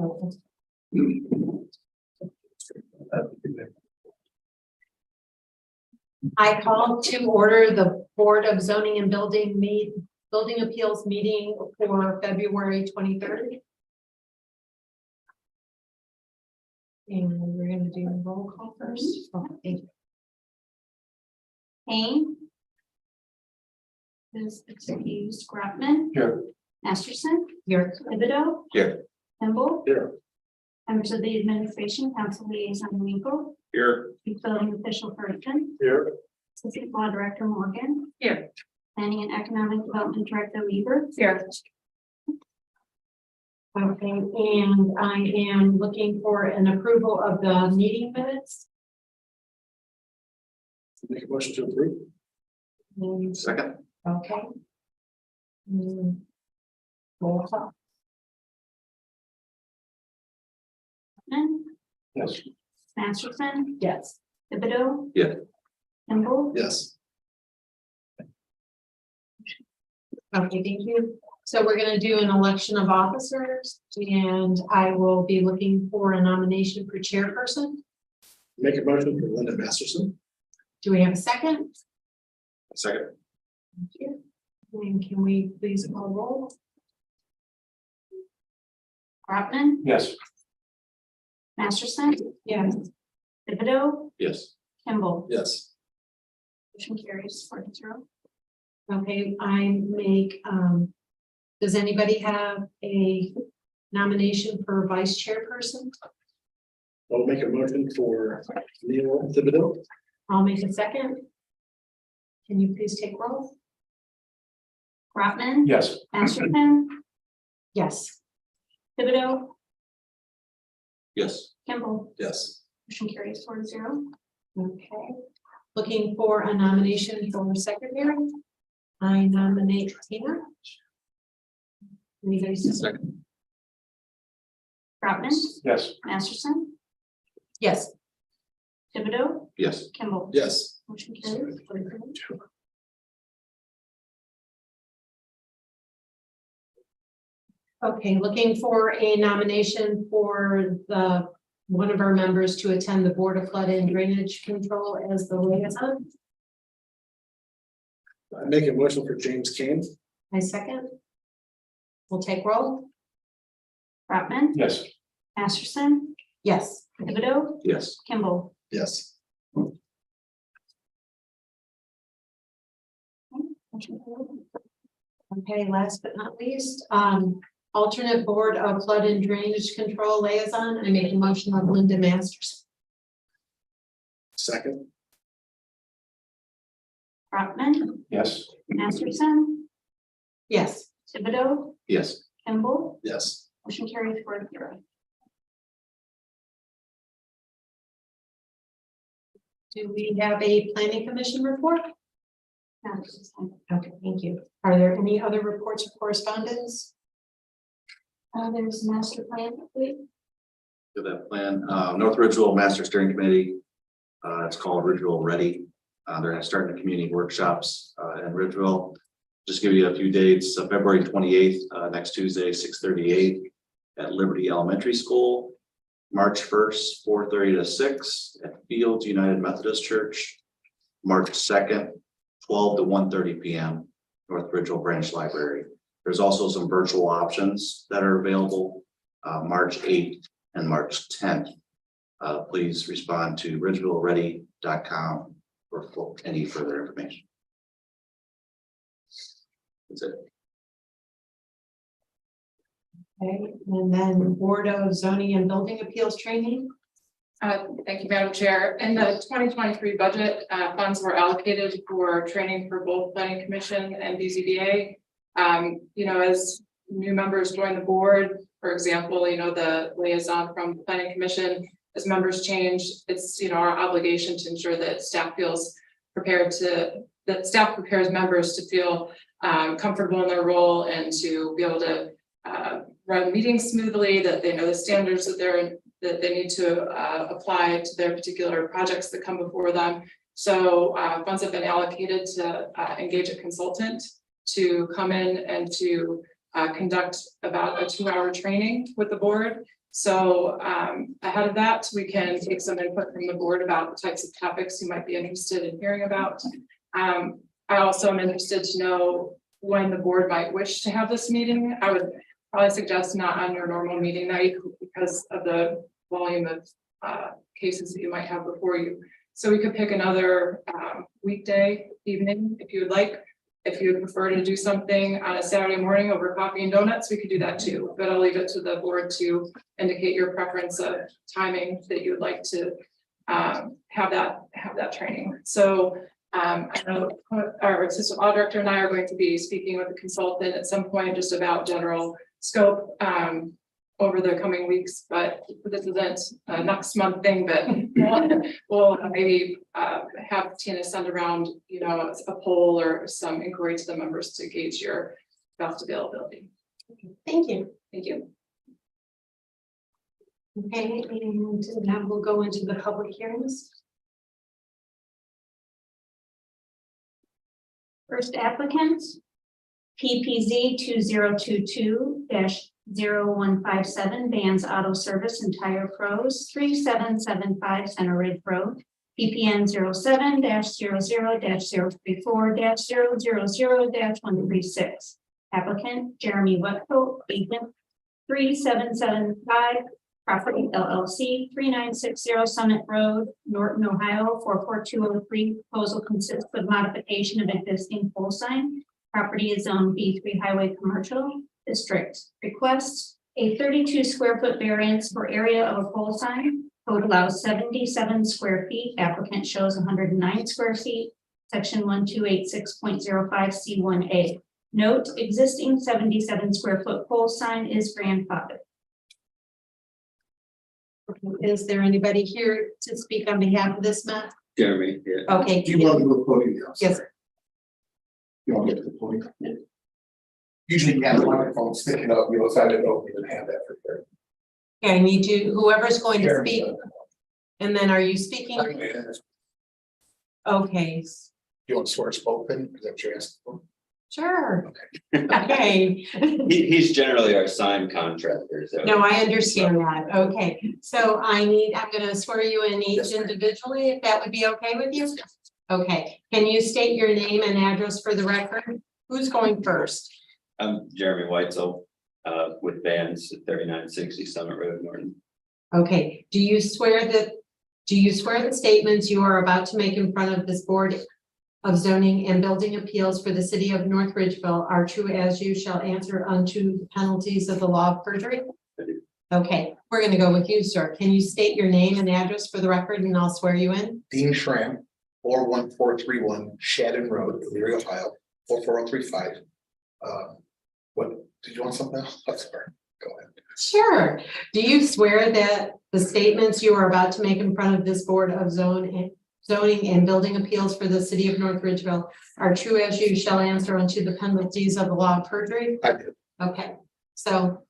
Okay. I call to order the Board of Zoning and Building Appeals meeting for February 23rd. And we're going to do a roll call first. Okay. Payne. Is excused. Grafman. Here. Masterson. Here. Thibodeau. Here. Kimball. Here. Members of the administration, council liaison Winkle, Here. building official Person, Here. assistant law director Morgan. Here. Planning and economic development director Weaver. Here. Okay, and I am looking for an approval of the meeting minutes. Make a motion to approve. Second. Okay. Roll call. Yes. Masterson. Yes. Thibodeau. Yeah. Kimball. Yes. Okay, thank you. So we're going to do an election of officers, and I will be looking for a nomination for chairperson. Make a motion for Linda Masterson. Do we have a second? Second. Thank you. And can we please call roll? Grafman. Yes. Masterson. Yes. Thibodeau. Yes. Kimball. Yes. Motion carries 4-0. Okay, I make, does anybody have a nomination for vice chairperson? I'll make a motion for Neil Thibodeau. I'll make a second. Can you please take roll? Grafman. Yes. Masterson. Yes. Thibodeau. Yes. Kimball. Yes. Motion carries 4-0. Okay. Looking for a nomination for secretary. I nominate Tina. Anybody say Second. Grafman. Yes. Masterson. yes? Thibodeau. Yes. Kimball. Yes. Motion carries 4-0. Okay, looking for a nomination for one of our members to attend the Board of Flood and Drainage Control as the liaison. I make a motion for James Kane. I second. We'll take roll. Grafman. Yes. Masterson. Yes. Thibodeau. Yes. Kimball. Yes. Motion carries. Okay, last but not least, alternate Board of Flood and Drainage Control liaison. I make a motion of Linda Masterson. Second. Grafman. Yes. Masterson. Yes. Thibodeau. Yes. Kimball. Yes. Motion carries 4-0. Do we have a planning commission report? Now, this is time. Okay, thank you. Are there any other reports or correspondence? There's master plan. Please. To that plan, North Ridgeville Master Steering Committee. It's called Ridgeville Ready. They're starting the community workshops in Ridgeville. Just give you a few dates. February 28th, next Tuesday, 6:38 at Liberty Elementary School. March 1st, 4:30 to 6 at Fields United Methodist Church. March 2nd, 12 to 1:30 p.m. North Ridgeville Branch Library. There's also some virtual options that are available March 8th and March 10th. Please respond to ridgevilready.com for any further information. That's it. Okay, and then Board of Zoning and Building Appeals training. Thank you, Madam Chair. In the 2023 budget, funds were allocated for training for both Planning Commission and BZBA. As new members join the board, for example, the liaison from the Planning Commission, as members change, it's our obligation to ensure that staff feels prepared that staff prepares members to feel comfortable in their role and to be able to run meetings smoothly, that they know the standards that they need to apply to their particular projects that come before them. So funds have been allocated to engage a consultant to come in and to conduct about a 2-hour training with the board So ahead of that, we can take some input from the board about the types of topics you might be interested in hearing about. I also am interested to know when the board might wish to have this meeting. I would probably suggest not on your normal meeting night because of the volume of cases that you might have before you. So we could pick another weekday evening if you would like. If you would prefer to do something on a Saturday morning over coffee and donuts, we could do that too. But I'll leave it to the board to indicate your preference of timing that you would like to have that training. So I know our assistant law director and I are going to be speaking with the consultant at some point just about general scope over the coming weeks, but this isn't a next month thing, but we'll maybe have Tina send around, you know, a poll or some inquiry to the members to gauge your best availability. Thank you. Thank you. Okay, and now we'll go into the public hearings. First applicant, PPZ 2022-0157 Vans Auto Service and Tire Pros, 3775 Center Ridge Road, PPN 07-000-034-000-136. Applicant Jeremy Wetcoat, agent 3775 Property LLC, 3960 Summit Road, Norton, Ohio, 44203. Proposal consists of modification of existing pole sign. Property is on B3 Highway Commercial District. Request a 32 square foot variance for area of a pole sign. Code allows 77 square feet. Applicant shows 109 square feet. Section 1286.05 C1A. Note, existing 77 square foot pole sign is grandfathered. Is there anybody here to speak on behalf of this, Matt? Jeremy, yeah. Okay. Do you want to go to the podium? now? Yes. You want to get to the podium? Usually you have a microphone sticking up, you know, so I didn't know if you would have that for there. Okay, I need you, whoever's going to Jeremy, speak, and then are you speaking? Do Okay, you want to swear us both in? Is that what you're asking for? sure. Okay. He's generally our sign contractor, so. No, I understand that. Okay, so I'm gonna swear you in each Yes, ma'am. individually, if that would be okay with you? Okay, can you state your name and address for the record? Who's going first? I'm Jeremy Weitzel, with Vans at 3960 Summit Road, Norton. Okay, do you swear the statements you are about to make in front of this board of zoning and building appeals for the city of North Ridgeville are true as you shall answer unto the penalties of the law of perjury? I do. Okay, we're gonna go with you, sir. Can you state your name and address for the record and I'll swear you in? Dean Schramm, 41431 Shadden Road, Elyria, Ohio, 44035. What, did you want something else? That's fair. Go ahead. Sure. Do you swear that the statements you are about to make in front of this board of zoning and building appeals for the city of North Ridgeville are true as you shall answer unto the penalties of the law of perjury? I did. Okay, so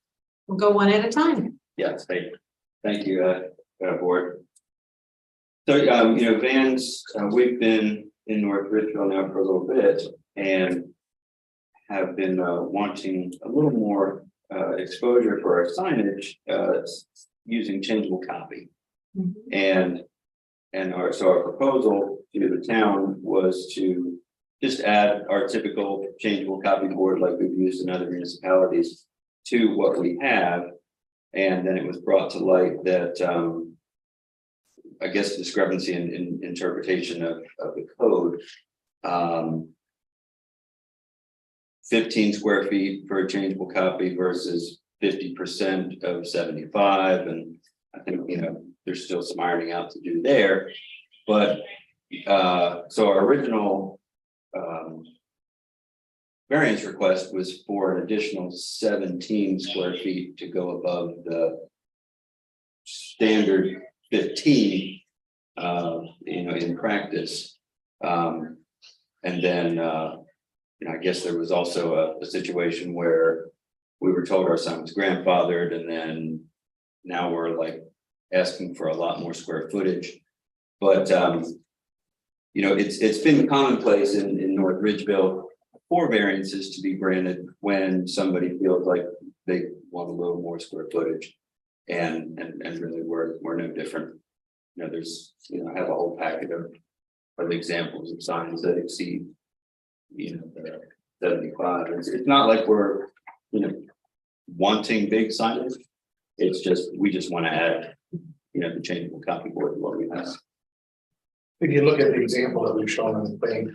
we'll go one at a time. Yes, thank you, board. So, you know, Vans, we've been in North Ridgeville now for a little bit and have been wanting a little more exposure for our signage using changeable copy. And our proposal to the town was to just add our typical changeable copy board like we've used in other municipalities to what we have. And then it was brought to light that I guess discrepancy in interpretation of the code. 15 square feet for a changeable copy versus 50% of 75. And I think, you know, there's still some ironing out to do there. But so our original variance request was for an additional 17 square feet to go above the standard 15, you know, in practice. And then, you know, I guess there was also a situation where we were told our sign was grandfathered, and then now we're like asking for a lot more square footage. But, you know, it's been commonplace in North Ridgeville for variances to be granted when somebody feels like they want a little more square footage. And really, we're no different. You know, there's, I have a whole packet of examples of signs that exceed, the 75. It's not like we're, wanting big signage. It's just, we just want to add, the changeable copy board to what we have. If you look at the example that we've shown on the thing,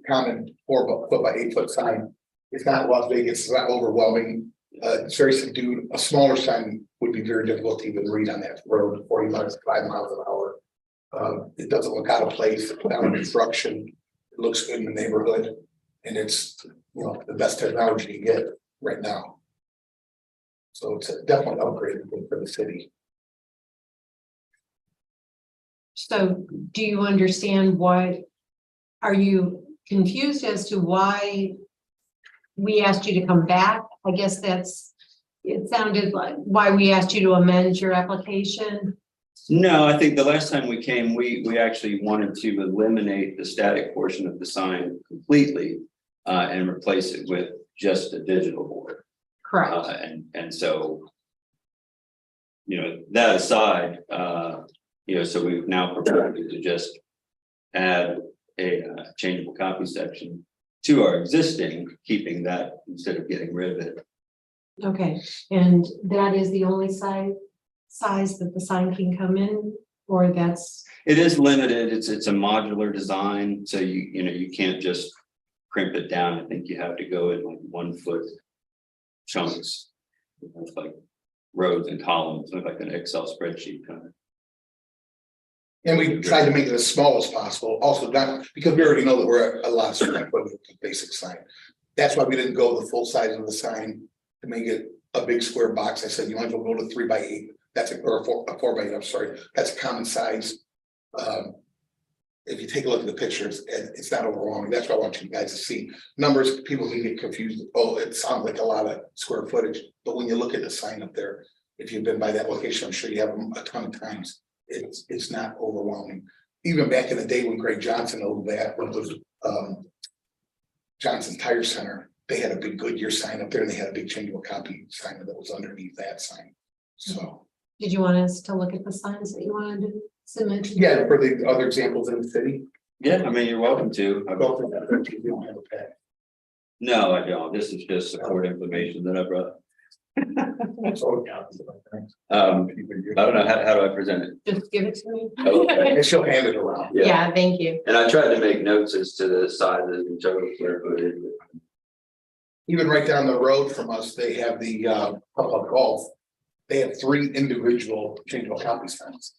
common 4 foot by 8 foot sign, it's not Las Vegas, it's not overwhelming. It's very subdued. A smaller sign would be very difficult to even read on that road, 40 miles, 5 miles an hour. It doesn't look out of place, without construction. It looks good in the neighborhood, and it's the best technology you get right now. So it's a definitely upgrade for the city. So do you understand why? Are you confused as to why we asked you to come back? I guess it sounded like why we asked you to amend your application. No, I think the last time we came, we actually wanted to eliminate the static portion of the sign completely and replace it with just a digital board. Correct. And so, that aside, so we've now proposed to just add a changeable copy section to our existing, keeping that instead of getting rid of it. Okay, and that is the only size that the sign can come in, or that's It is limited. It's a modular design, so you can't just crimp it down. I think you have to go in like 1 foot chunks, like rows and columns, like an Excel spreadsheet kind of. And we tried to make it as small as possible, also not because we already know that we're a lot of square foot with the basic sign. That's why we didn't go the full size of the sign to make it a big square box. I said you might as well go to 3 by 8. That's a 4 by 8. I'm sorry, that's a common size. If you take a look at the pictures, it's not overwhelming. That's what I want you guys to see. Numbers, people can get confused. Oh, it sounds like a lot of square footage, but when you look at the sign up there, if you've been by that location, I'm sure you have them a ton of times. It's not overwhelming. Even back in the day when Greg Johnson owned that, when it was Johnson Tire Center, they had a big Goodyear sign up there, and they had a big changeable copy sign that was underneath that sign. So, did you want us to look at the signs that you wanted to submit? yeah, for the other examples in the city. Yeah, I mean, you're welcome to. I don't think that we don't have a pack. No, I don't. This is just support information that I brought. That's all we got. I don't know, how do I present it? Just give it to me. Okay. And she'll hand it around. Yeah, thank you. And I tried to make notes as to the sizes and total square footage. Even right down the road from us, they have the Public Golf. They have 3 individual changeable copy signs.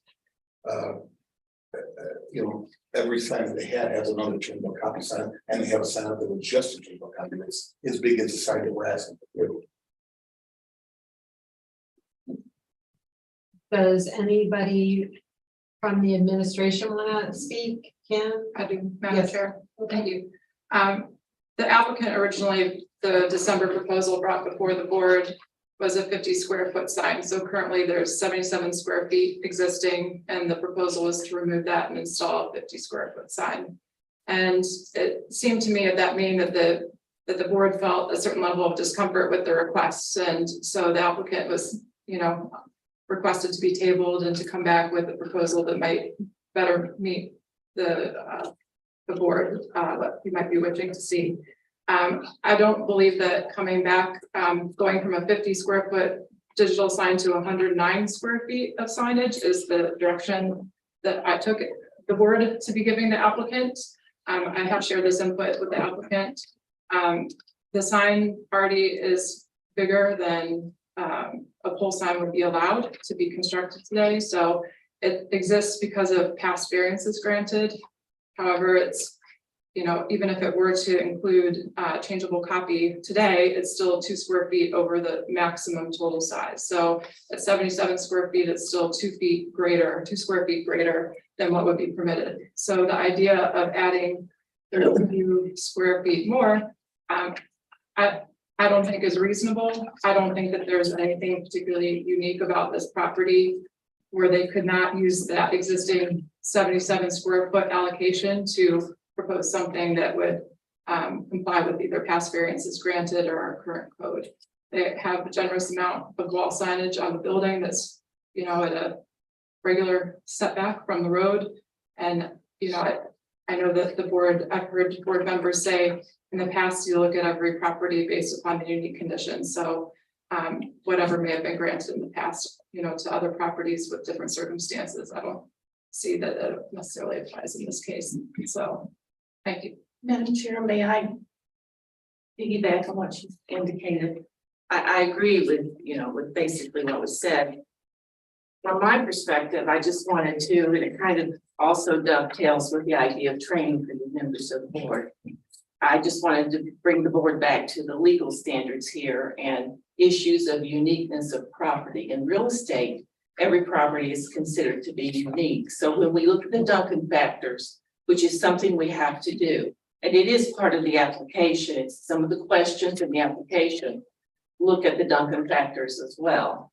Every sign that they had has another changeable copy sign, and they have a sign that was just a changeable copy. It's as big as the sign that we're asking for. Does anybody from the administration want to speak? Kim? I do, Madam Yes. Chair. Thank you. The applicant originally, the December proposal brought before the board was a 50 square foot sign. So currently there's 77 square feet existing, and the proposal is to remove that and install a 50 square foot sign. And it seemed to me at that meeting that the board felt a certain level of discomfort with the requests. And so the applicant was, requested to be tabled and to come back with a proposal that might better meet the board, what you might be wishing to see. I don't believe that coming back, going from a 50 square foot digital sign to 109 square feet of signage is the direction that I took the board to be giving the applicant. I have shared this input with the applicant. The sign already is bigger than a pole sign would be allowed to be constructed today. So it exists because of past variances granted. However, it's, even if it were to include changeable copy today, it's still 2 square feet over the maximum total size. So at 77 square feet, it's still 2 square feet greater than what would be permitted. So the idea of adding 32 square feet more, I don't think is reasonable. I don't think that there's anything particularly unique about this property where they could not use that existing 77 square foot allocation to propose something that would comply with either past variances granted or our current code. They have a generous amount of wall signage on the building that's, you know, at a regular setback from the road. And, you know, I know that the board, I've heard board members say in the past, you look at every property based upon the unique conditions. So whatever may have been granted in the past, you know, to other properties with different circumstances, I don't see that it necessarily applies in this case. So, thank you. Madam Chair, may I piggyback on what you indicated? I agree with, you know, with basically what was said. From my perspective, I just wanted to, and it kind of also dovetails with the idea of training for the members of the board. I just wanted to bring the board back to the legal standards here and issues of uniqueness of property. In real estate, every property is considered to be unique. So when we look at the Duncan factors, which is something we have to do, and it is part of the application, it's some of the questions in the application, look at the Duncan factors as well.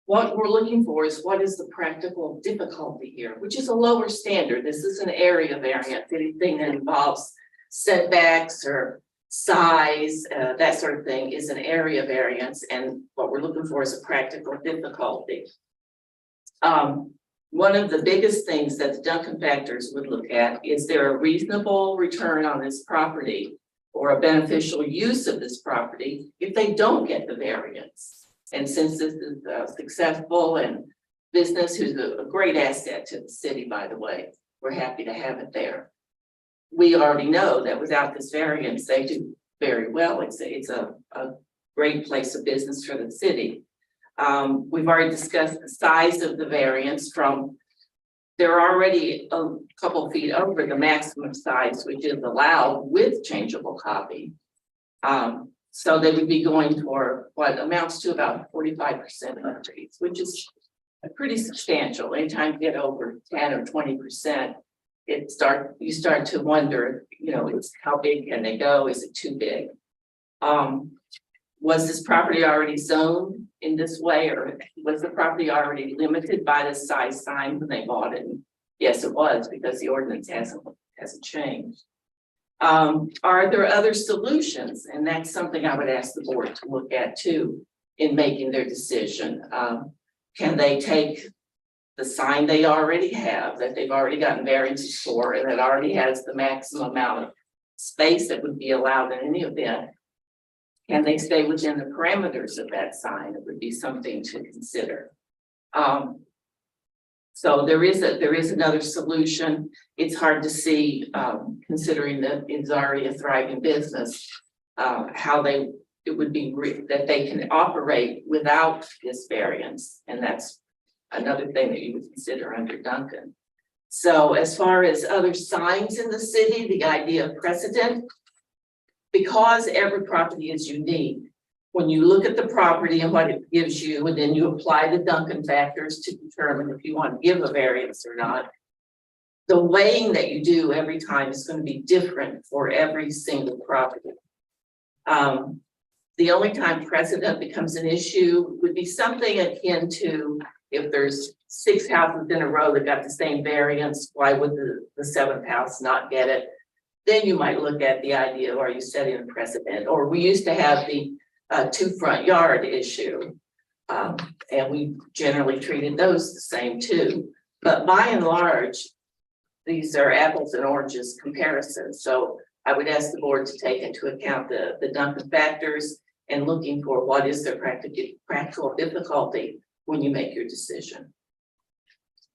What we're looking for is what is the practical difficulty here, which is a lower standard. This is an area variance, anything that involves setbacks or size, that sort of thing is an area variance. And what we're looking for is a practical difficulty. One of the biggest things that the Duncan factors would look at is there a reasonable return on this property or a beneficial use of this property if they don't get the variance. And since this is successful and business, who's a great asset to the city, by the way, we're happy to have it there. We already know that without this variance, they do very well. It's a great place of business for the city. We've already discussed the size of the variance from, they're already a couple feet over the maximum size, which is allowed with changeable copy. So they would be going for what amounts to about 45% increase, which is pretty substantial. Anytime you get over 10 or 20%, you start to wonder, you know, it's how big can they go? Is it too big? Was this property already zoned in this way, or was the property already limited by the size sign when they bought it? Yes, it was, because the ordinance hasn't changed. Are there other solutions? And that's something I would ask the board to look at too in making their decision. Can they take the sign they already have, that they've already gotten variances for, and that already has the maximum amount of space that would be allowed in any event? Can they stay within the parameters of that sign? It would be something to consider. So there is another solution. It's hard to see, considering that it's already a thriving business, how it would be that they can operate without this variance, and that's another thing that you would consider under Duncan. So as far as other signs in the city, the idea of precedent, because every property is unique, when you look at the property and what it gives you, and then you apply the Duncan factors to determine if you want to give a variance or not, the weighing that you do every time is going to be different for every single property. The only time precedent becomes an issue would be something akin to if there's 6 houses in a row that got the same variance, why would the 7th house not get it? Then you might look at the idea of, are you setting a precedent? Or we used to have the 2 front yard issue, and we generally treated those the same too. But by and large, these are apples and oranges comparisons. So I would ask the board to take into account the Duncan factors and looking for what is their practical difficulty when you make your decision.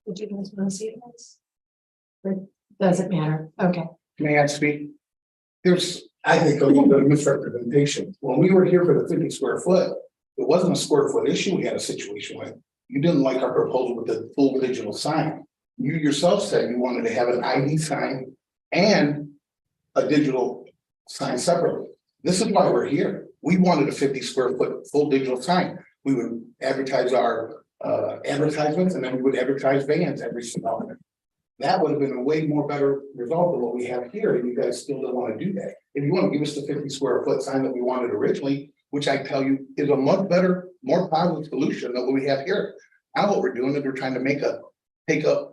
Would you guys want to see this? Or does it matter? Okay. May I speak? There's, I think, a little bit of misrepresentation. When we were here for the 50 square foot, it wasn't a square foot issue we had a situation with. You didn't like our proposal with the full digital sign. You yourself said you wanted to have an ID sign and a digital sign separately. This is why we're here. We wanted a 50 square foot full digital sign. We would advertise our advertisements, and then we would advertise vans every single month. That would have been a way more better result than what we have here, and you guys still don't want to do that. If you want to give us the 50 square foot sign that we wanted originally, which I tell you is a much better, more positive solution than what we have here. Now what we're doing is we're trying to take a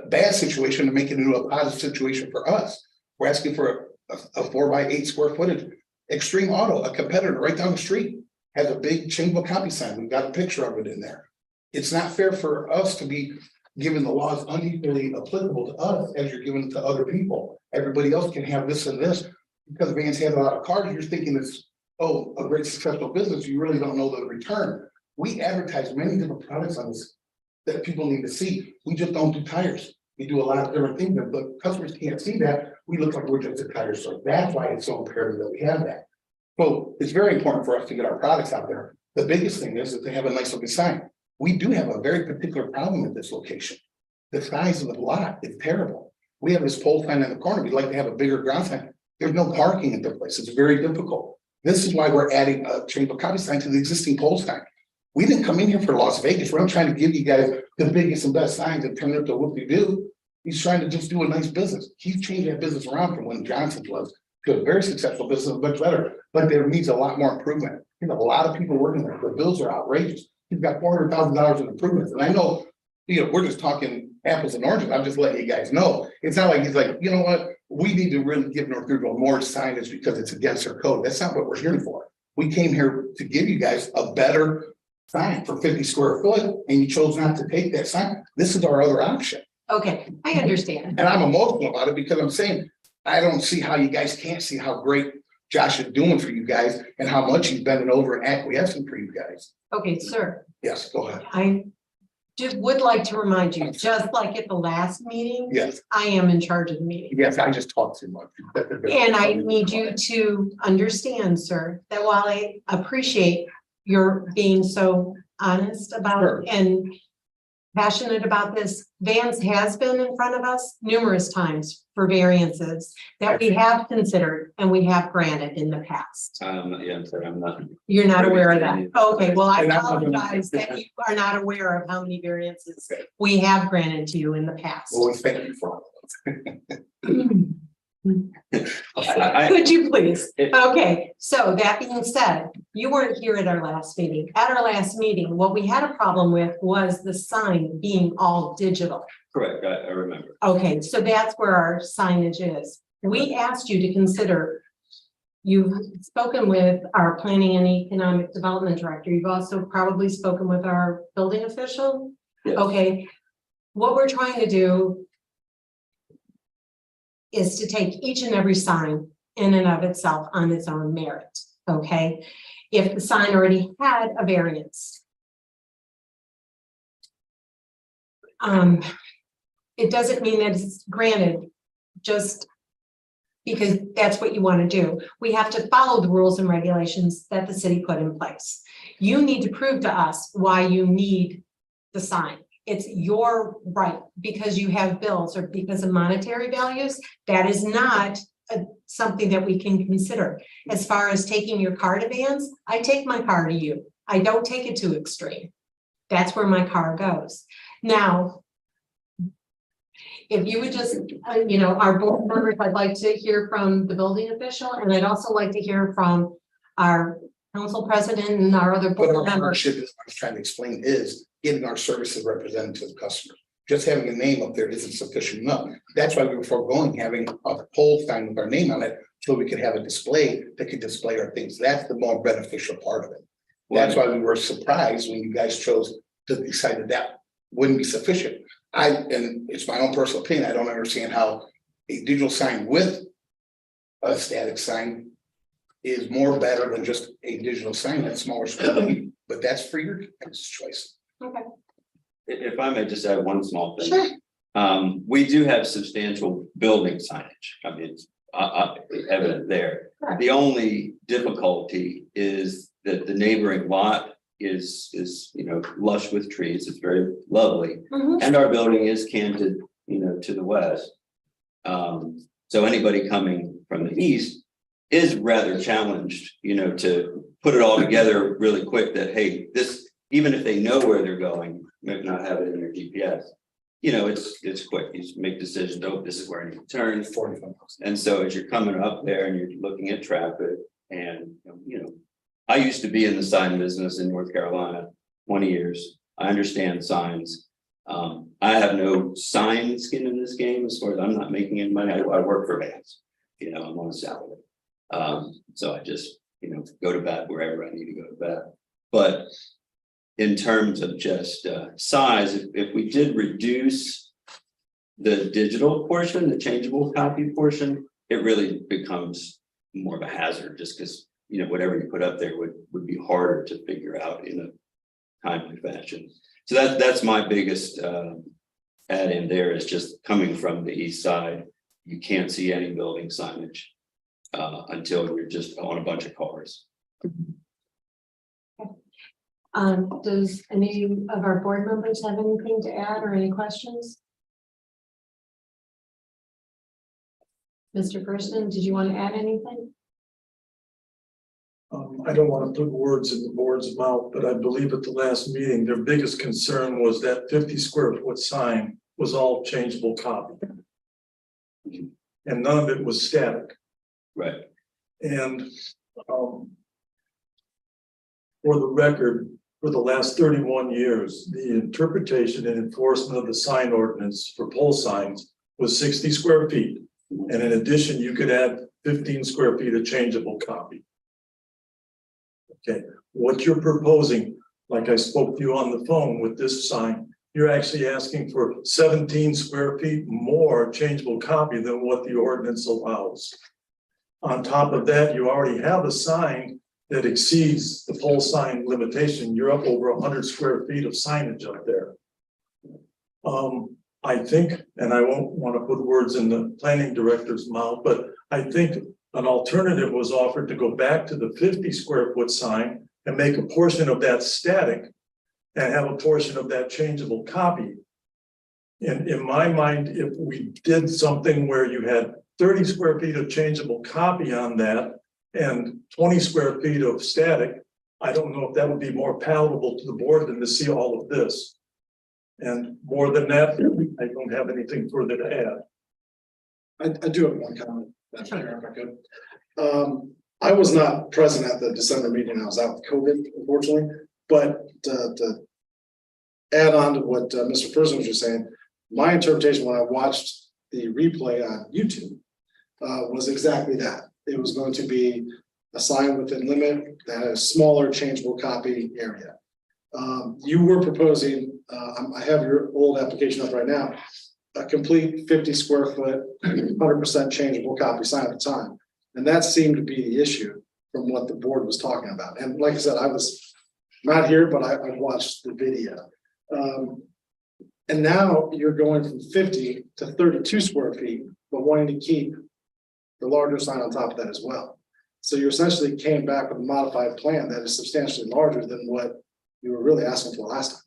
bad situation and make it into a positive situation for us. We're asking for a 4 by 8 square footage Extreme Auto, a competitor right down the street, has a big changeable copy sign. We've got a picture of it in there. It's not fair for us to be given the laws unequally applicable to us as you're giving it to other people. Everybody else can have this and this. Because Vans has a lot of cars, you're thinking it's, oh, a great successful business. You really don't know the return. We advertise many different products on this that people need to see. We just don't do tires. We do a lot of different things, but customers can't see that. We look like we're just a tire store. That's why it's so imperative that we have that. So it's very important for us to get our products out there. The biggest thing is that they have a nice looking sign. We do have a very particular problem at this location. The size of the lot is terrible. We have this pole sign in the corner. We'd like to have a bigger ground sign. There's no parking at the place. It's very difficult. This is why we're adding a changeable copy sign to the existing pole sign. We didn't come in here for Las Vegas. We're not trying to give you guys the biggest and best signs and turn it to what we do. He's trying to just do a nice business. He's changed that business around from when Johnson was to a very successful business, much better, but there needs a lot more improvement. There's a lot of people working there. The bills are outrageous. He's got $400,000 in improvements. And I know, we're just talking apples and oranges. I'm just letting you guys know. It's not like he's like, you know what? We need to really give North Ridgeville more signage because it's against our code. That's not what we're here for. We came here to give you guys a better sign for 50 square foot, and you chose not to take that sign. This is our other option. Okay, I understand. And I'm emotional about it because I'm saying, I don't see how you guys can't see how great Josh is doing for you guys and how much he's bending over and acquiescing for you guys. Okay, sir, Yes, go ahead. I just would like to remind you, just like at the last meeting, Yes, I am in charge of the meeting. yes, I just talked too much. And I need you to understand, sir, that while I appreciate your being so honest Sure. about and passionate about this, Vance has been in front of us numerous times for variances that we have considered and we have granted in the past. Yeah, I'm sorry, I'm not. You're not aware of that? Okay, well, I And I'm not gonna- apologize that you are not aware of how many variances we have granted to you in the past. Well, we thank you for all Could you please? It- Okay, so that being said, you weren't here at our last meeting. At our last meeting, what we had a problem with was the sign being all digital. Correct, I remember. Okay, so that's where our signage is. We asked you to consider. You've spoken with our planning and economic development director. You've also probably spoken with our building official. Yes. Okay, what we're trying to do is to take each and every sign in and of itself on its own merit, okay? If the sign already had a variance. It doesn't mean that it's granted just because that's what you want to do. We have to follow the rules and regulations that the city put in place. You need to prove to us why you need the sign. It's your right because you have bills or because of monetary values. That is not something that we can consider. As far as taking your car to Vans, I take my car to you. I don't take it to Extreme. That's where my car goes. Now, if you would just, our board members, I'd like to hear from the building official, and I'd also like to hear from our council president and our other But board our members. partnership, as I was trying to explain, is getting our services represented to the customer. Just having a name up there isn't sufficient enough. That's why we were foregoing having a pole sign with our name on it, so we could have a display that could display our things. That's the more beneficial part of it. That's why we were surprised when you guys chose to decide that that wouldn't be sufficient. And it's my own personal opinion, I don't understand how a digital sign with a static sign is more better than just a digital sign that's smaller scale, but that's for your choice. Okay. If I may just add one small thing. Sure. We do have substantial building signage. I mean, it's evident there. Correct. The only difficulty is that the neighboring lot is lush with trees. It's very lovely. Mhm. And our building is canted, to the west. So anybody coming from the east is rather challenged, to put it all together really quick that, hey, this, even if they know where they're going, maybe not have it in their GPS, it's quick. You just make decisions. Oh, this is where I need to turn. 45. And so as you're coming up there and you're looking at traffic and, I used to be in the sign business in North Carolina, 20 years. I understand signs. I have no sign skin in this game as far as I'm not making any money. I work for Vans, I'm on a salary. So I just, go to bat wherever I need to go to bat. But in terms of just size, if we did reduce the digital portion, the changeable copy portion, it really becomes more of a hazard just because, whatever you put up there would be harder to figure out in a timely fashion. So that's my biggest add in there is just coming from the east side. You can't see any building signage until you're just on a bunch of cars. Does any of our board members have anything to add or any questions? Mr. Kirsten, did you want to add anything? I don't want to put words in the board's mouth, but I believe at the last meeting, their biggest concern was that 50 square foot sign was all changeable copy. And none of it was static. Right. And for the record, for the last 31 years, the interpretation and enforcement of the sign ordinance for pole signs was 60 square feet. And in addition, you could add 15 square feet of changeable copy. Okay, what you're proposing, like I spoke to you on the phone with this sign, you're actually asking for 17 square feet more changeable copy than what the ordinance allows. On top of that, you already have a sign that exceeds the pole sign limitation. You're up over 100 square feet of signage up there. I think, and I won't want to put words in the planning director's mouth, but I think an alternative was offered to go back to the 50 square foot sign and make a portion of that static and have a portion of that changeable copy. And in my mind, if we did something where you had 30 square feet of changeable copy on that and 20 square feet of static, I don't know if that would be more palatable to the board than to see all of this. And more than that, I don't have anything further to add. I do have one comment, Madam Chair, if I could. I was not present at the December meeting. I was out with COVID, unfortunately. But to add on to what Mr. Person was just saying, my interpretation when I watched the replay on YouTube was exactly that. It was going to be a sign within limit that had a smaller changeable copy area. You were proposing, I have your old application up right now, a complete 50 square foot, 100% changeable copy sign at the time. And that seemed to be the issue from what the board was talking about. And like I said, I was not here, but I watched the video. And now you're going from 50 to 32 square feet, but wanting to keep the larger sign on top of that as well. So you essentially came back with a modified plan that is substantially larger than what you were really asking for last time.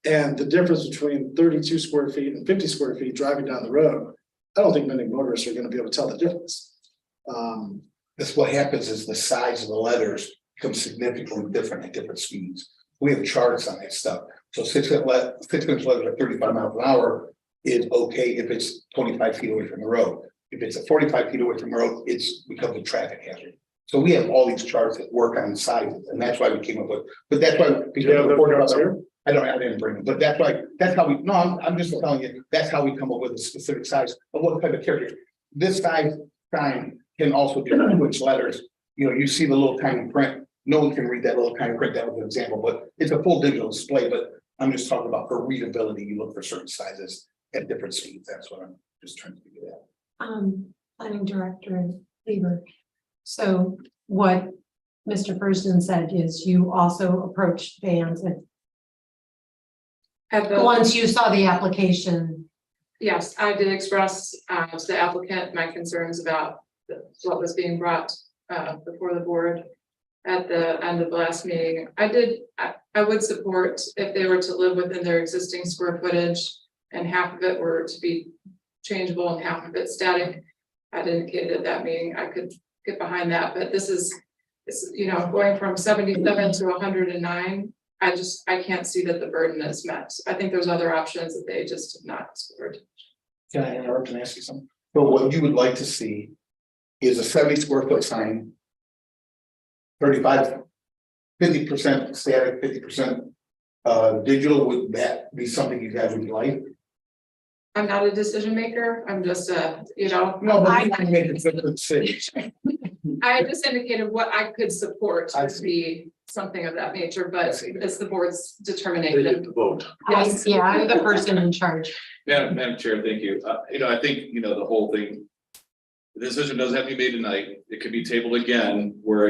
And the difference between 32 square feet and 50 square feet driving down the road, I don't think many motorists are going to be able to tell the difference. This, what happens is the size of the letters become significantly different at different speeds. We have charts on that stuff. So 6-inch letters at 35 miles an hour is okay if it's 25 feet away from the road. If it's at 45 feet away from the road, it's becomes a traffic hazard. So we have all these charts that work on sizes, and that's why we came up with. But that's why I didn't bring them, but that's how we. No, I'm just telling you that's how we come up with a specific size of what type of character. This size sign can also be 2-inch letters. You see the little tiny print. No one can read that little tiny print. That was an example, but it's a full digital display. But I'm just talking about for readability. You look for certain sizes at different speeds. That's what I'm just trying to figure out. Planning Director Lieber. So what Mr. Person said is you also approached vans once you saw the application. Yes, I did express to the applicant my concerns about what was being brought before the board at the end of the last meeting. I would support if they were to live within their existing square footage and half of it were to be changeable and half of it static. I'd indicated at that meeting I could get behind that, but this is going from 77 to 109. I can't see that the burden is met. I think there's other options that they just have not explored. Can I interrupt and ask you something? So what you would like to see is a 70 square foot sign, 50% static, 50% digital. Would that be something you guys would like? I'm not a decision maker. I'm just No, but I can make a different decision. I just indicated what I could support I to be something of that nature, but I see. it's the board's They determination. get to vote. Yes. Yeah, I'm the person in charge. Madam Chair, thank you. I think, the whole thing. The decision doesn't have to be made tonight. It could be tabled again where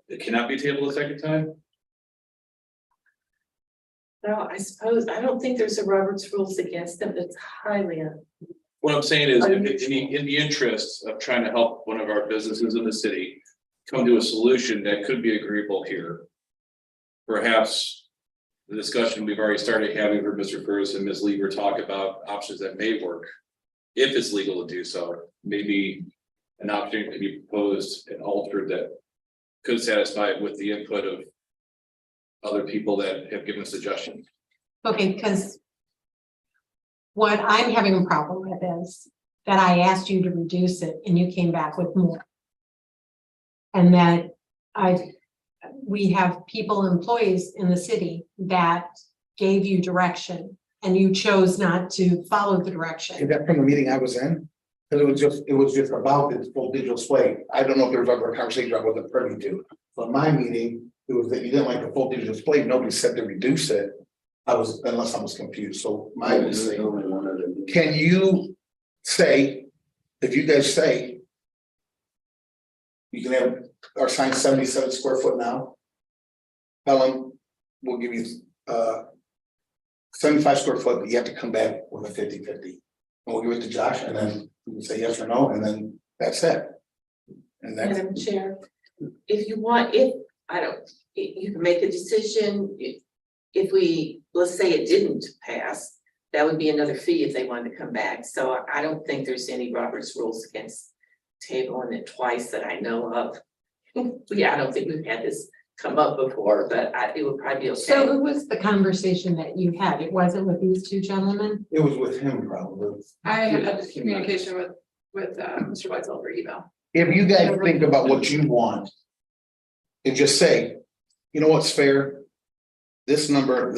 it cannot be tabled a second time. Well, I suppose, I don't think there's a Robert's rules against them, it's highly. What I'm saying is, in the interest of trying to help one of our businesses in the city come to a solution that could be agreeable here. Perhaps the discussion we've already started having for Mr. Ferris and Ms. Lieber talk about options that may work. If it's legal to do so, maybe an option could be proposed and altered that could satisfy with the input of other people that have given suggestions. Okay, because what I'm having a problem with is that I asked you to reduce it and you came back with more. And that we have people, employees in the city that gave you direction and you chose not to follow the Is direction. that from the meeting I was in? Because it was just about the full digital display. I don't know if there was ever a conversation I wasn't privy to. But my meeting, it was that you didn't like the full digital display. Nobody said to reduce it. Unless I was confused. So my mistake. Can you say, if you guys say, you can have our sign 77 square foot now? Helen, we'll give you 75 square foot, but you have to come back with a 50-50. And we'll give it to Josh and then you can say yes or no, and then that's it. And that's, Madam Chair, if you want, you can make a decision, if we, let's say it didn't pass, that would be another fee if they wanted to come back, so I don't think there's any Robert's rules against tabling it twice that I know of. Yeah, I don't think we've had this come up before, but it would probably be So okay. who was the conversation that you had? It wasn't with these two gentlemen? it was with him probably. I had communication with Mr. Weitzel over email. If you guys think about what you want. And just say, you know what's fair? This number,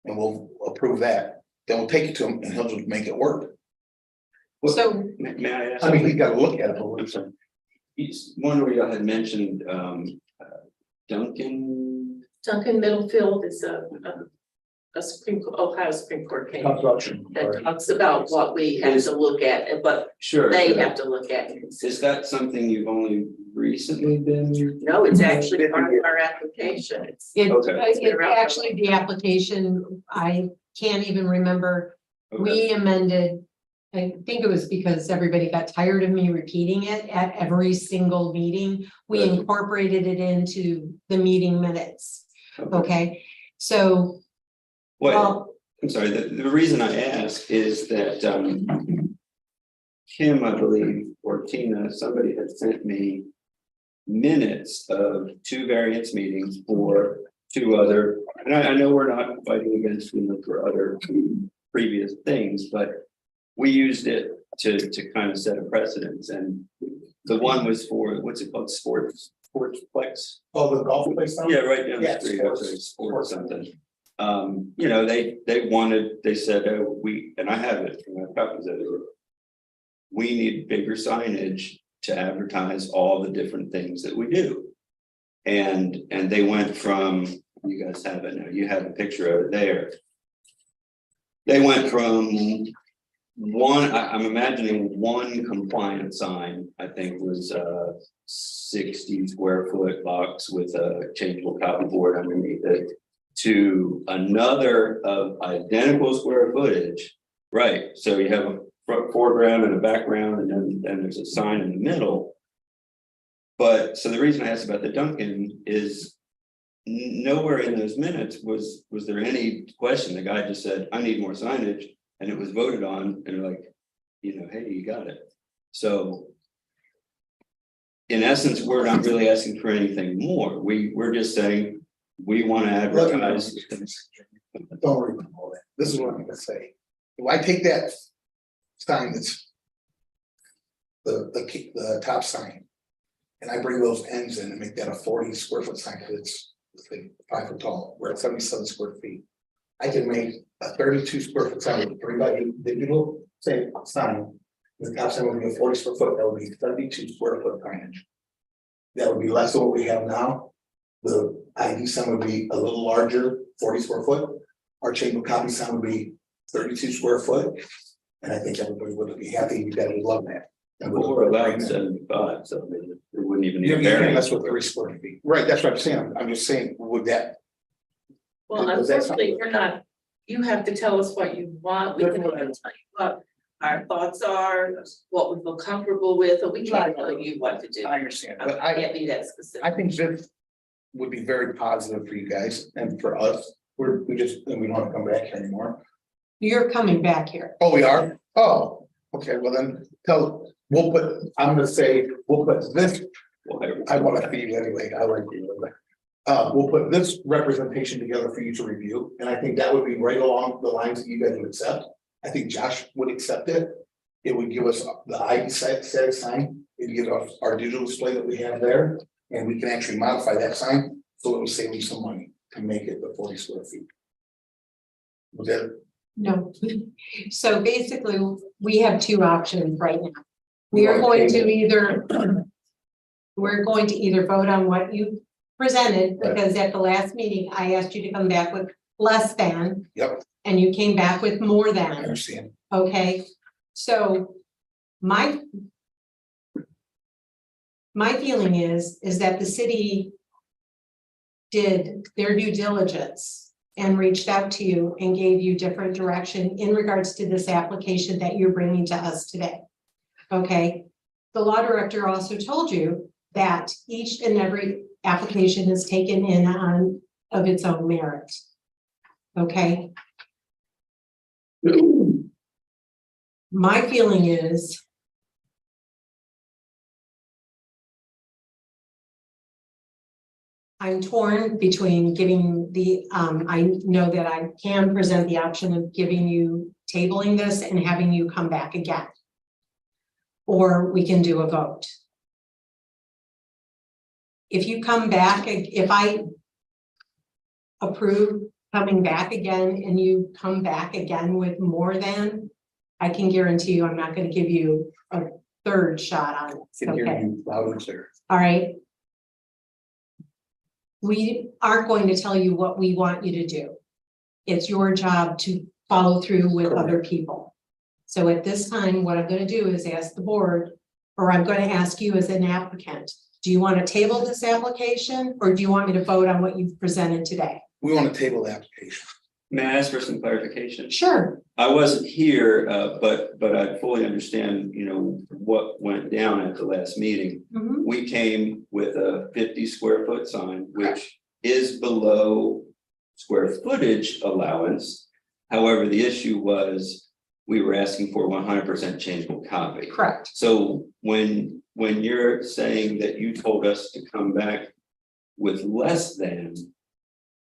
and we'll approve that. Then we'll take it to him and he'll just make it work. So May I ask? I mean, he's got to look at it. But I'm sorry. One where y'all had mentioned Duncan. Duncan Middlefield is a Ohio Supreme Court case Construction. that talks about what we have to look at, but Sure. they sure. have to look at and consider. Is that something you've only recently been? No, it's actually part of our application, it's. actually, the application, I can't even remember. Okay. We amended, I think it was because everybody got tired of me repeating it at every single meeting. We Gotcha. incorporated it into the meeting minutes, okay? So, Well, I'm sorry, the reason I ask is that Kim, I believe, or Tina, somebody had sent me minutes of 2 variance meetings for 2 other, and I know we're not fighting against them for other previous things, but we used it to kind of set a precedence, and the one was for, what's it called, sportsplex? Oh, the golf place now? Yeah, right down Yeah, the street, sports. okay, sports something. They said, and I have it, I have copies of it. We need bigger signage to advertise all the different things that we do. And they went from, you guys have it now, you have a picture of it there. They went from I'm imagining one compliant sign, I think was 60 square foot box with a changeable copy board underneath it, to another of identical square footage. Right, so you have a foreground and a background, and then there's a sign in the middle. But so the reason I asked about the Duncan is nowhere in those minutes was there any question. The guy just said, I need more signage, and it was voted on, and like, hey, you got it. So in essence, we're not really asking for anything more. We're just saying we want to advertise. Don't worry about all that. This is what I'm gonna say. If I take that sign that's the top sign, and I bring those ends in and make that a 40 square foot sign, because it's like 5 foot tall, we're at 77 square feet. I can make a 32 square foot sign with 3x8 digital sign. The top sign would be a 40 square foot, that would be 32 square foot signage. That would be less than what we have now. The ID sign would be a little larger, 40 square foot. Our chamber copy sign would be 32 square foot. And I think everybody would be happy, you guys would love that. And Well, we're allowed 75, so I mean, it wouldn't even need You a can't variance. mess with 30 square feet. Right, that's what I'm saying. I'm just saying, would that, Well, Does that unfortunately, sound- we're not, you have to tell us what you want, we can only tell you what our thoughts are, what we feel comfortable with, but we can't tell you what to do. I understand, I but I can't be that specific. I think this would be very positive for you guys and for us. We just, we don't want to come back here anymore. You're coming back here. Oh, we are? Oh, okay, well then, we'll put, I'm gonna say, we'll put this, I want to feed you anyway, I like you. We'll put this representation together for you to review, and I think that would be right along the lines that you guys would accept. I think Josh would accept it. It would give us the ID set sign, it'd give us our digital display that we have there, and we can actually modify that sign, so it would save you some money to make it the 40 square feet. Was that? No. So basically, we have two options right now. We are You going wanna to table either, we're going to either vote on what you presented, Right. because at the last meeting, I asked you to come back with less than. Yep. And you came back with more I than, understand. okay? So my feeling is that the city did their due diligence and reached out to you and gave you different direction in regards to this application that you're bringing to us today. Okay, the law director also told you that each and every application is taken in on of its own merit. Okay. My feeling is I'm torn between giving the, I know that I can present the option of giving you, tabling this and having you come back again. Or we can do a vote. If you come back, if I approve coming back again and you come back again with more than, I can guarantee you I'm not going to give you a third shot on it. Can hear Okay, you loud and clear. all right. We aren't going to tell you what we want you to do. It's your job to follow through with other people. So at this time, what I'm going to do is ask the board, or I'm going to ask you as an applicant, do you want to table this application or do you want me to vote on what you've presented today? We want to table the application. May I ask for some clarification? Sure. I wasn't here, but I fully understand, you know, what went down at the last meeting. Mhm. We came with a 50 square foot sign, which is below square footage allowance. However, the issue was we were asking for 100% changeable copy. Correct. So when you're saying that you told us to come back with less than,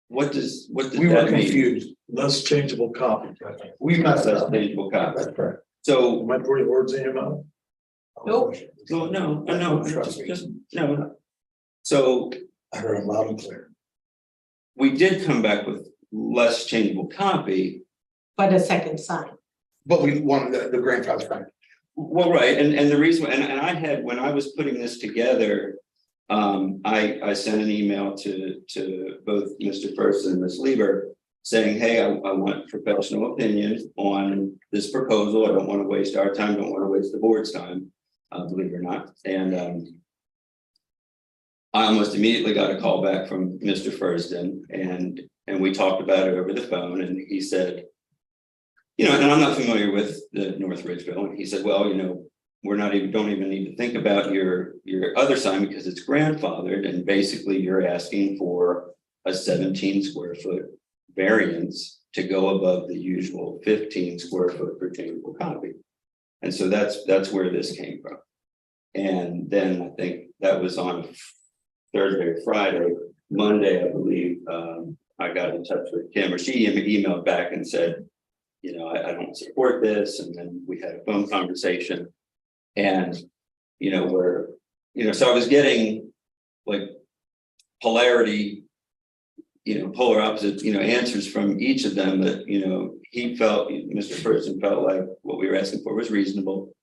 what does We were that mean? confused. Less changeable copy. We messed Less up. changeable copy. That's correct. So Am I putting words in your mouth? Nope. no, Trust me. just no. So I heard him loud and clear. we did come back with less changeable copy. But a second sign. But we wanted the grandfather sign. Well, right, and the reason, and I had, when I was putting this together, I sent an email to both Mr. First and Ms. Lieber saying, hey, I want professional opinion on this proposal. I don't want to waste our time, don't want to waste the board's time, believe it or not. And I almost immediately got a call back from Mr. Furston and we talked about it over the phone and he said, you know, and I'm not familiar with the North Ridgeville, and he said, well, you know, don't even need to think about your other sign because it's grandfathered, and basically you're asking for a 17 square foot variance to go above the usual 15 square foot per changeable copy. And so that's where this came from. And then I think that was on Thursday or Friday. Monday, I believe, I got in touch with Kim, or she emailed back and said, you know, I don't support this. And then we had a phone conversation and, you know, so I was getting like polarity, you know, polar opposite, you know, answers from each of them that, you know, Mr. Person felt like what we were asking for was reasonable.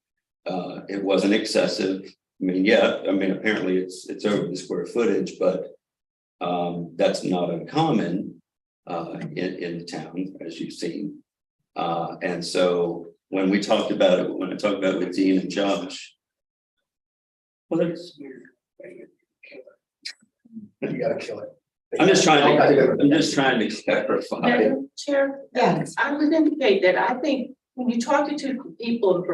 It wasn't excessive. mean, yeah, I mean, apparently it's over the square footage, but that's not uncommon in the town, as you've seen. And so when we talked about it, when I talked about it with Dean and Josh. Well, that's weird. You gotta kill it. I'm just trying to clarify. Madam Chair? Yes. I would indicate that I think when you talk to two people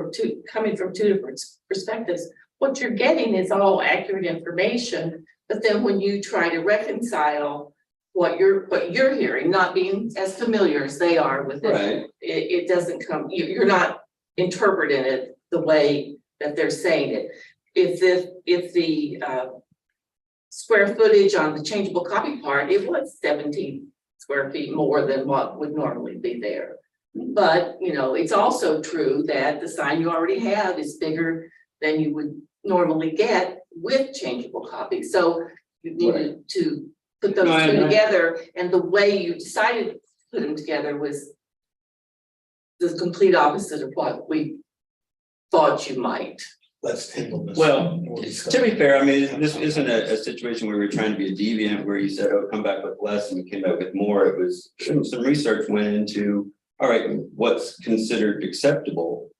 coming from two different perspectives, what you're getting is all accurate information. But then when you try to reconcile what you're hearing, not being as familiar as they are with it, Right. it doesn't come, you're not interpreting it the way that they're saying it. If the square footage on the changeable copy part, it was 17 square feet more than what would normally be there. But, you know, it's also true that the sign you already have is bigger than you would normally get with changeable copies. So you needed to put those two together, and the way you decided to put them together was the complete opposite of what we thought you might. Let's table this. Well, We'll discuss. to be fair, I mean, this isn't a situation where we're trying to be a deviant where you said, oh, come back with less and you came back with more. It was some research went into, all right, what's considered acceptable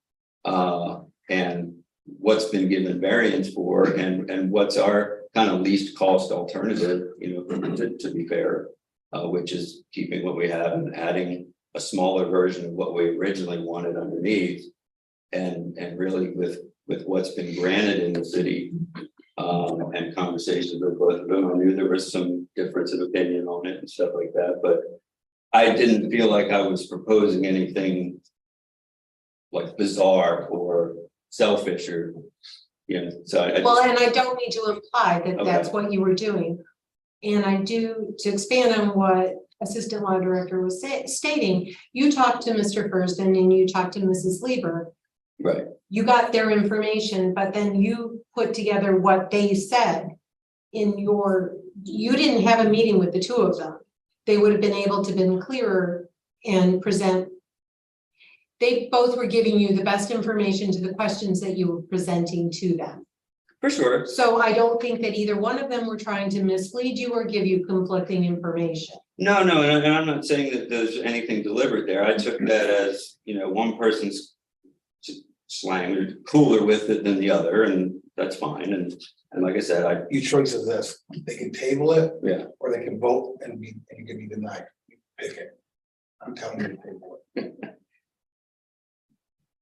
and what's been given variance for and what's our kind of least cost alternative, you know, to be fair, which is keeping what we have and adding a smaller version of what we originally wanted underneath. And really with what's been granted in the city and conversations with both of them, I knew there was some difference of opinion on it and stuff like that, but I didn't feel like I was proposing anything like bizarre or selfish or, you know, so I Well, just, and I don't mean to imply that that's what you were doing. And I do, to expand on what Assistant Law Director was stating, you talked to Mr. Furston and you talked to Mrs. Lieber. right. You got their information, but then you put together what they said in you didn't have a meeting with the two of them. They would have been able to been clearer and present. They both were giving you the best information to the questions that you were presenting to them. For sure. So I don't think that either one of them were trying to mislead you or give you conflicting information. No, and I'm not saying that there's anything deliberate there. I took that as, you know, one person's slang or cooler with it than the other, and that's fine. And like I said, Your choice is this, they can table it. Yeah. Or they can vote and you can be denied. You pick it. I'm telling you to table it.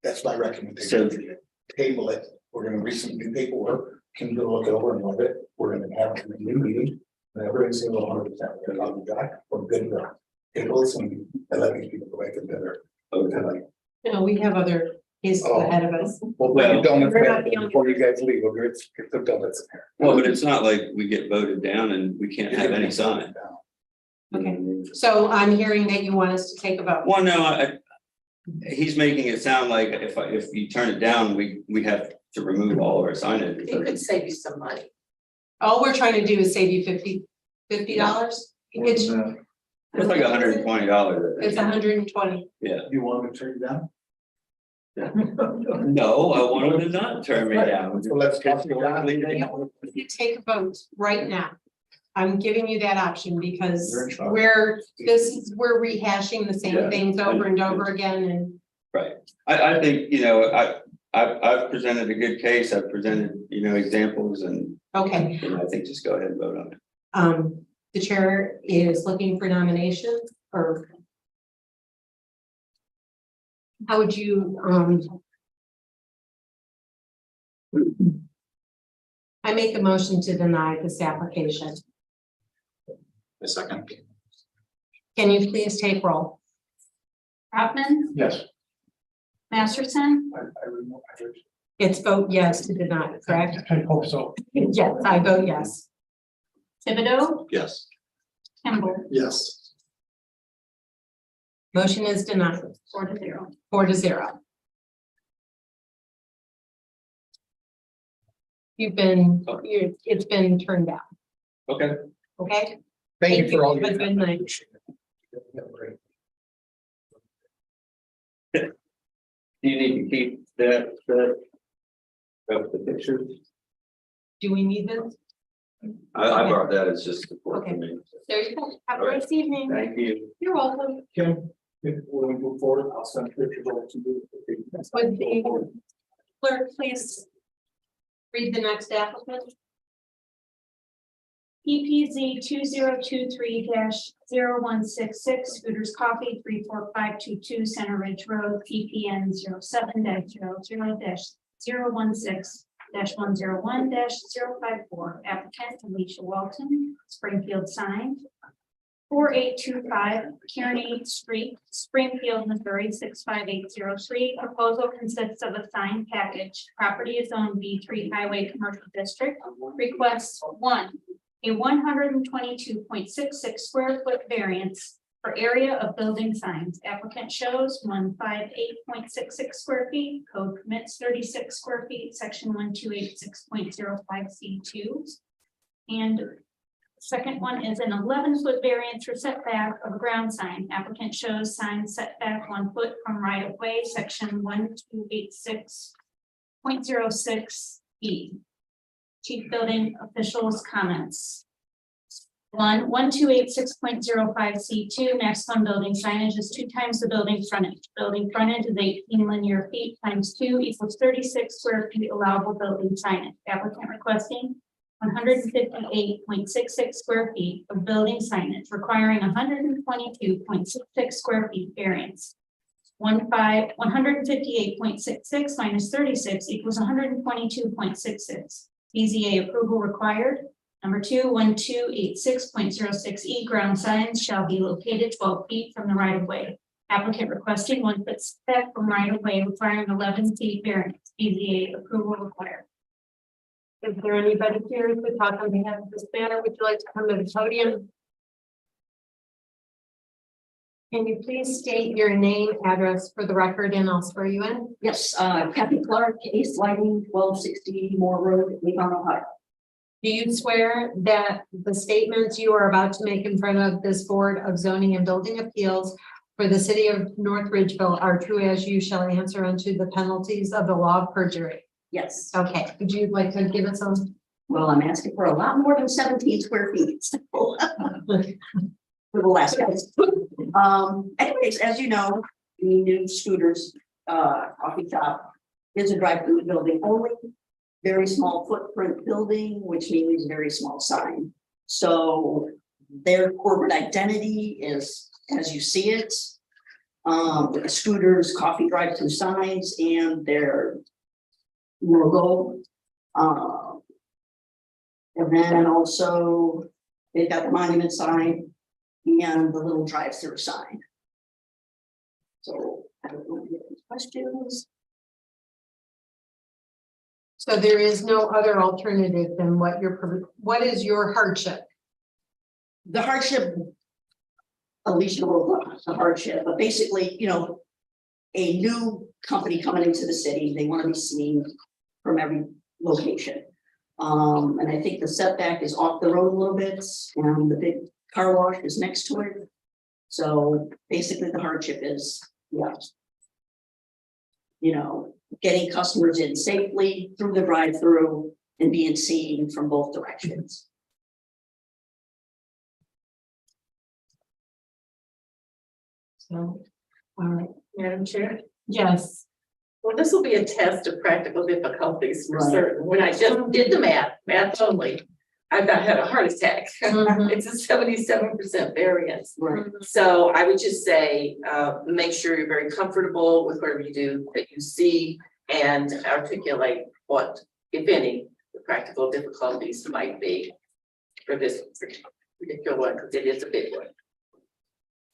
That's my recommendation for you. Table it. We're gonna receive new paperwork. Can you look it over and love it? We're gonna have a new meeting. And everybody's gonna go 100%. We're gonna talk about it. We're good to go. Table this and let these people go back to better. okay. No, we have other cases ahead of us. Well, Well, donuts we're not the only- before you guys leave, we'll get the donuts in here. Well, but it's not like we get voted down and we can't have any sign. Okay. So I'm hearing that you want us to take a vote. Well, no, he's making it sound like if you turn it down, we have to remove all of our signage. It could save you some money. All we're trying to do is save you $50. It's It's like $120. it's 120. You want me to turn it down? No, I want him to not turn me down. So let's talk about You take a vote right now. I'm giving you that option because You're in charge. we're rehashing the Yeah. same things over and over again and. Right. I think, you know, I've presented a good case. I've presented, you know, examples and Okay, I think just go ahead and vote on it. the chair is looking for nominations or. How would you, I make a motion to deny this application. A second. Can you please take roll? Brotman, Yes. Masterson, It's vote yes to deny, correct? I hope so. Yes, I vote yes. Thibodeau, Yes. Kimball, Yes. Motion is denied, 4-0. 4-0. It's been turned down, Okay. okay? Thank you for all Have your. a good night. Appreciate it. Yeah, great. Do you need to keep the pictures? Do we need this? I brought that as just support for me. There you go. Have a nice evening. Thank you. You're welcome. Kim, when we move forward, I'll send pictures over to you. Would the clerk please read the next applicant? EPZ 2023-0166 Scooters Coffee 34522 Center Ridge Road, PPN 07-00-016-101-054. Applicant Alicia Walton, Springfield sign. 4825 Kearney Street, Springfield, Missouri 65803. Proposal consists of a sign package. Property is on B3 Highway Commercial District. Requests 1. A 122.66 square foot variance for area of building signs. Applicant shows 158.66 square feet. Code permits 36 square feet, section 1286.05 C2. And second one is an 11-foot variance for setback of ground sign. Applicant shows sign setback 1 foot from right of way, section 1286.06 E. Chief building officials comments. 1286.05 C2, maximum building signage is 2 times the building frontage. Building frontage is 18 linear feet times 2 equals 36 square feet allowable building signage. Applicant requesting 158.66 square feet of building signage, requiring 122.66 square feet variance. 158.66 minus 36 equals 122.66. BZA approval required. Number 2, 1286.06 E ground signs shall be located 12 feet from the right of way. Applicant requesting 1 foot setback from right of way, requiring 11 feet variance. BZA approval required. Is there anybody here who could talk on behalf of this matter? Would you like to come to the podium? Can you please state your name, address for the record, and I'll swear you in? Yes, Kathy Clark, Ace Lighting, 1260 Moore Road, Levon, Ohio. Do you swear that the statements you are about to make in front of this Board of Zoning and Building Appeals for the city of North Ridgeville are true as you shall answer unto the penalties of the law of perjury? Yes, Okay, would you like to give us some? well, I'm asking for a lot more than 17 square feet. So, for the last guys. Anyways, as you know, the new Scooters coffee shop is a drive-through building only. Very small footprint building, which means very small sign. So their corporate identity is as you see it. With the Scooters coffee drive-through signs and their logo. And then also they've got the monument sign and the little drive-through sign. So I don't know if you have any questions. So there is no other alternative than what is your hardship? The hardship, Alicia will the hardship, but basically, you know, a new company coming into the city, they want to be seen from every location. And I think the setback is off the road a little bit, and the big car wash is next to it. So basically the hardship is, yeah, you know, getting customers in safely through the drive-through and being seen from both directions. So, all right, Madam Chair, yes. well, this will be a test of practical difficulties for Right. certain. When I just did the math only, I about had a heart attack. Mhm. It's a 77% variance. Right. So I would just say, make sure you're very comfortable with whatever you do, that you see and articulate what, if any, the practical difficulties might be for this particular one, because it is a big one.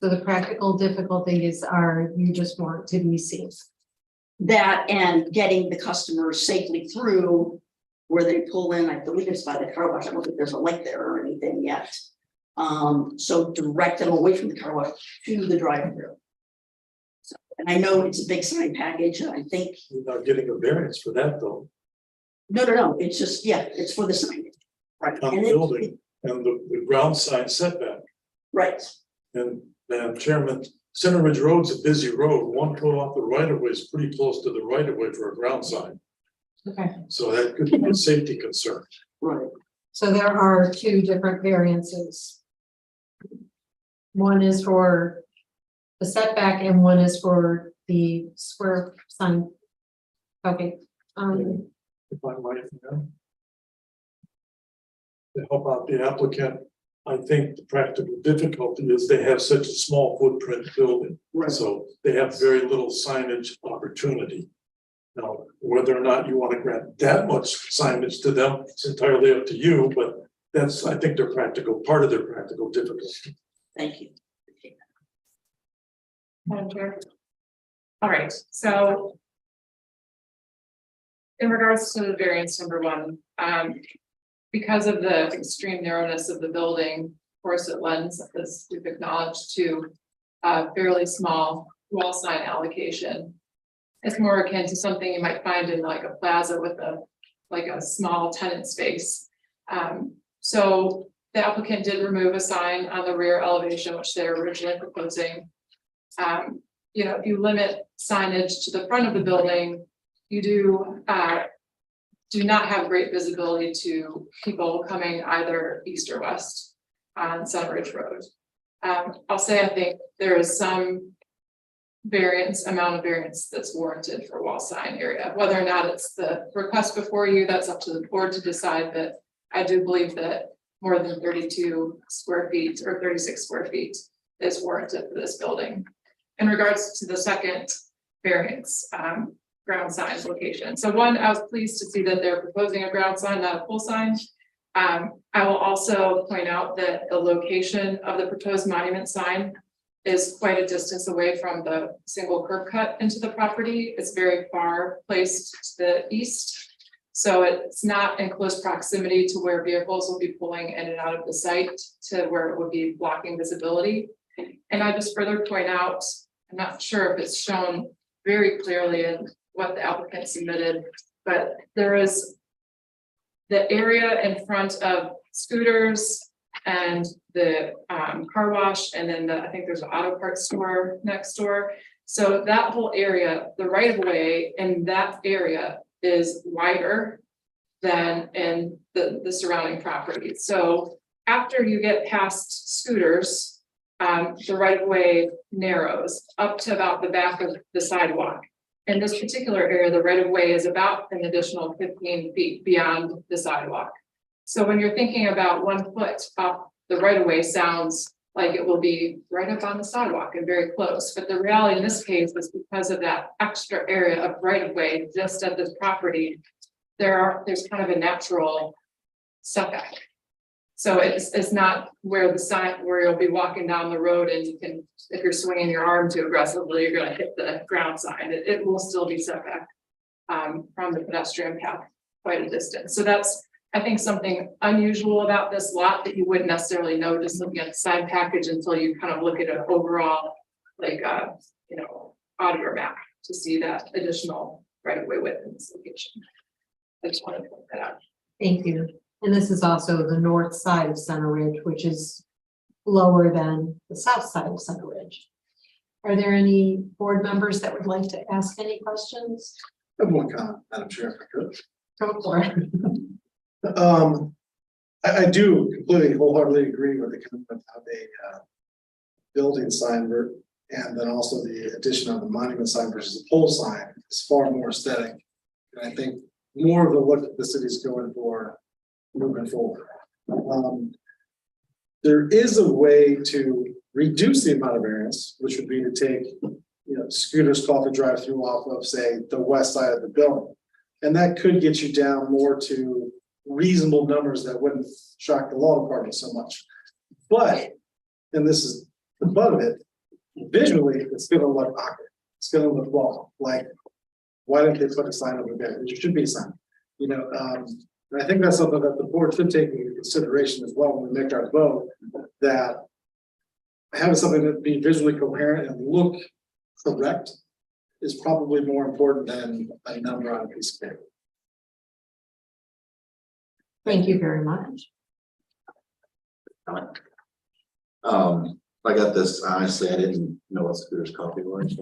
So the practical difficulties are you just want to be seen. That and getting the customers safely through where they pull in, I believe it's by the car wash. I don't think there's a light there or anything yet. So direct them away from the car wash to the drive-through. So, and I know it's a big sign package. I think, You're not getting a variance for that though, no, it's just, yeah, it's for the signage. Right. on And the it- building and the ground sign setback. Right, And Madam Chairman, Center Ridge Road's a busy road. 1 foot off the right of way is pretty close to the right of way for a ground sign. Okay. So that could be a safety concern. Right. So there are two different variances. One is for the setback and one is for the square sign. Okay, If I'm right, yeah. To help out the applicant, I think the practical difficulty is they have such a small footprint building. Right. So they have very little signage opportunity. Now, whether or not you want to grant that much signage to them, it's entirely up to you, but that's, I think, part of their practical difficulty. Thank you. Madam Chair. All right, so in regards to the variance number one, because of the extreme narrowness of the building, of course, it lends, as we've acknowledged, to a fairly small wall sign allocation. It's more akin to something you might find in like a plaza with a small tenant space. So the applicant did remove a sign on the rear elevation, which they're originally proposing. You know, if you limit signage to the front of the building, you do not have great visibility to people coming either east or west on Sunridge Road. I'll say I think there is some amount of variance that's warranted for wall sign area. Whether or not it's the request before you, that's up to the board to decide, but I do believe that more than 32 square feet or 36 square feet is warranted for this building. In regards to the second variance, ground sign location. So one, I was pleased to see that they're proposing a ground sign, not a pole sign. I will also point out that the location of the proposed monument sign is quite a distance away from the single curb cut into the property. It's very far placed to the east. So it's not in close proximity to where vehicles will be pulling in and out of the site to where it would be blocking visibility. And I just further point out, I'm not sure if it's shown very clearly in what the applicant submitted, but there is the area in front of scooters and the car wash, and then I think there's an auto parts store next door. So that whole area, the right of way in that area is wider than in the surrounding property. So after you get past scooters, the right of way narrows up to about the back of the sidewalk. In this particular area, the right of way is about an additional 15 feet beyond the sidewalk. So when you're thinking about 1 foot off the right of way, sounds like it will be right up on the sidewalk and very close. But the reality in this case is because of that extra area of right of way just at this property, there's kind of a natural setback. So it's not where the sign, where you'll be walking down the road and you can, if you're swinging your arm too aggressively, you're going to hit the ground sign. It will still be set back from the pedestrian path quite a distance. So that's, I think, something unusual about this lot that you wouldn't necessarily know just looking at the side package until you kind of look at an overall, like, auditor map to see that additional right of way width in this location. I just wanted to point that out. thank you. And this is also the north side of Center Ridge, which is lower than the south side of Center Ridge. Are there any board members that would like to ask any questions? I have one comment, Madam Chair, if I could. Go for it. I do completely wholeheartedly agree with the comment of a building sign and then also the addition of the monument sign versus the pole sign is far more aesthetic. And I think more of the look that the city's going for moving forward. There is a way to reduce the amount of variance, which would be to take, scooters coffee drive through off of, say, the west side of the building. And that could get you down more to reasonable numbers that wouldn't shock the law department so much. But, and this is the butt of it, visually, it's gonna look awkward. It's gonna look wrong. Like, why didn't they put a sign over there? There should be a sign, and I think that's something that the board should take into consideration as well when we make our vote, that having something that be visually coherent and look correct is probably more important than a number on a piece of paper. Thank you very much. I got this, honestly, I didn't know what Scooter's Coffee was.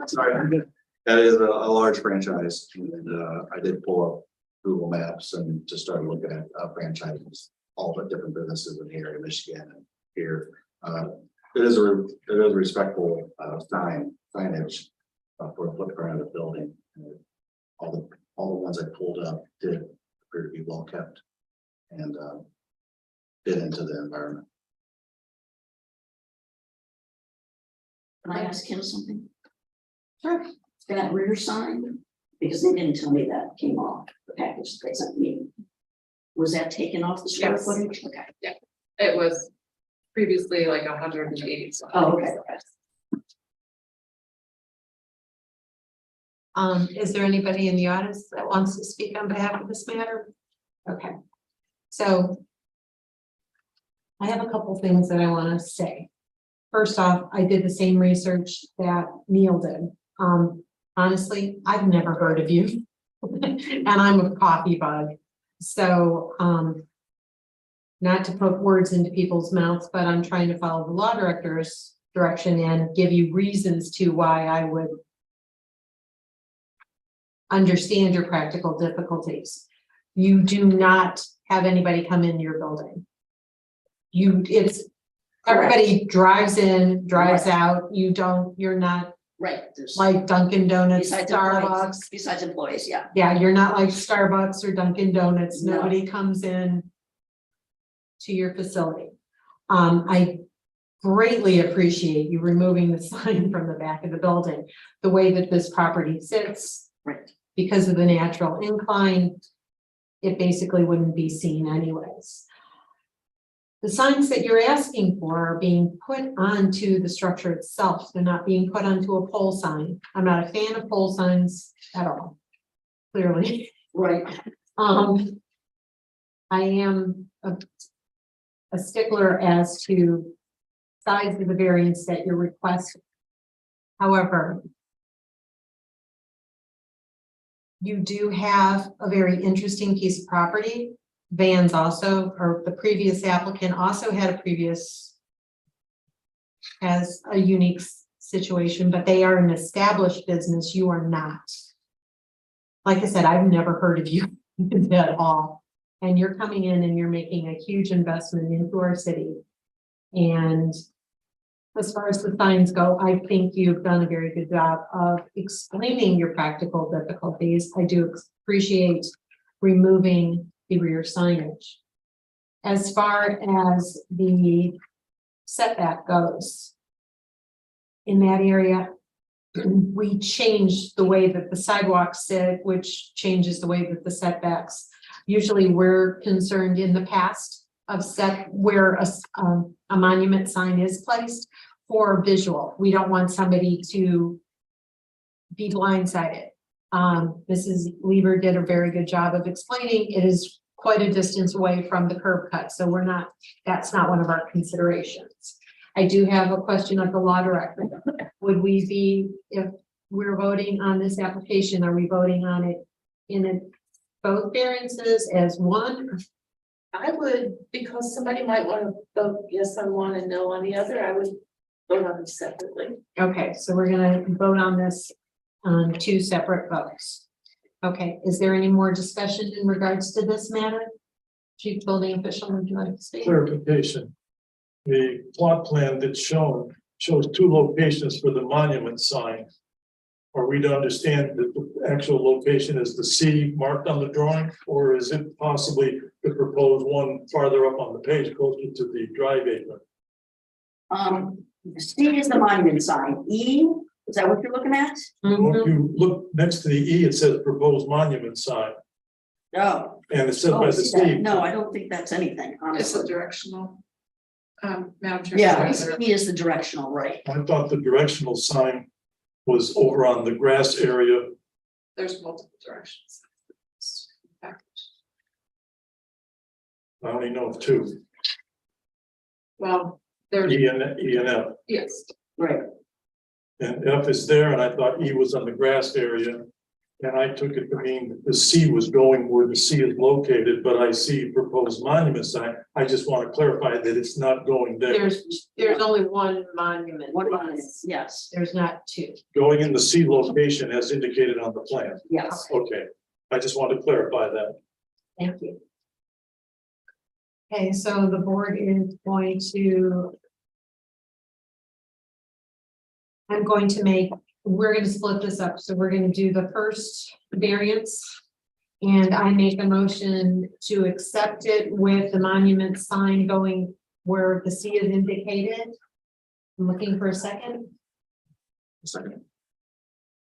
Sorry, that is a large franchise, and I did pull up Google Maps and just started looking at franchises, all the different businesses in the area, Michigan and here. It is a respectful signage for the footprint of the building. All the ones I pulled up did appear to be well kept and fit into the environment. Can I ask him something? Sure. That rear sign, because they didn't tell me that came off the package they sent me. Was that taken off the square Yes. footage? Okay. It was previously like 180. Oh, okay. Is there anybody in the audience that wants to speak on behalf of this matter? Okay, so I have a couple things that I want to say. First off, I did the same research that Neil did. Honestly, I've never heard of you. And I'm a coffee bug. So, not to put words into people's mouths, but I'm trying to follow the law director's direction and give you reasons to why I would understand your practical difficulties. You do not have anybody come in your building. Everybody drives in, drives out. You're not Right, there's. like Dunkin' Donuts, Besides Starbucks. employees, besides employees, yeah. Yeah, you're not like Starbucks or Dunkin' Donuts. No. Nobody comes in to your facility. I greatly appreciate you removing the sign from the back of the building. The way that this property sits, Right. because of the natural incline, it basically wouldn't be seen anyways. The signs that you're asking for are being put onto the structure itself. They're not being put onto a pole sign. I'm not a fan of pole signs at all, clearly. Right. I am a stickler as to size of the variance that you're requesting. However, you do have a very interesting piece of property. Vans also, or the previous applicant also had has a unique situation, but they are an established business. You are not. Like I said, I've never heard of you at all. And you're coming in and you're making a huge investment into our city. And as far as the signs go, I think you've done a very good job of explaining your practical difficulties. I do appreciate removing the rear signage. As far as the setback goes, in that area, we changed the way that the sidewalks sit, which changes the way that the setbacks. Usually we're concerned in the past of where a monument sign is placed for visual. We don't want somebody to be blindsided. Mrs. Lieber did a very good job of explaining it is quite a distance away from the curb cut. So that's not one of our considerations. I do have a question of the law director. Would we be, if we're voting on this application, are we voting on it in both variances as one? I would, because somebody might want to vote yes on one and no on the other, I would vote on them separately. Okay, so we're gonna vote on this on two separate votes. Okay, is there any more discussion in regards to this matter? Chief Building Official, would you like to speak? Clarification. The plot plan that's shows two locations for the monument sign. Are we to understand that the actual location is the C marked on the drawing, or is it possibly the proposed one farther up on the page closer to the drive apron? C is the monument sign. E, is that what you're looking at? If you look next to the E, it says proposed monument sign, No. and it says Oh, by I the see that. C. No, I don't think that's anything, It's honestly. a directional. Madam Chair. Yeah, E is the directional, right? I thought the directional sign was over on the grass area. There's multiple directions. I only know of two, Well, there's, E and F. yes, Right. And F is there, and I thought E was on the grass area. And I took it to mean that the C was going where the C is located, but I see proposed monument sign. I just want to clarify that it's not going there. There's only one monument. One monument, yes, There's not two. Going in the C location as indicated on the plan. yes. Okay, I just wanted to clarify that. Thank you. Okay, so the board is going to. I'm going to make, we're gonna split this up, so we're gonna do the first variance. And I make a motion to accept it with the monument sign going where the C is indicated. I'm looking for a second. Second.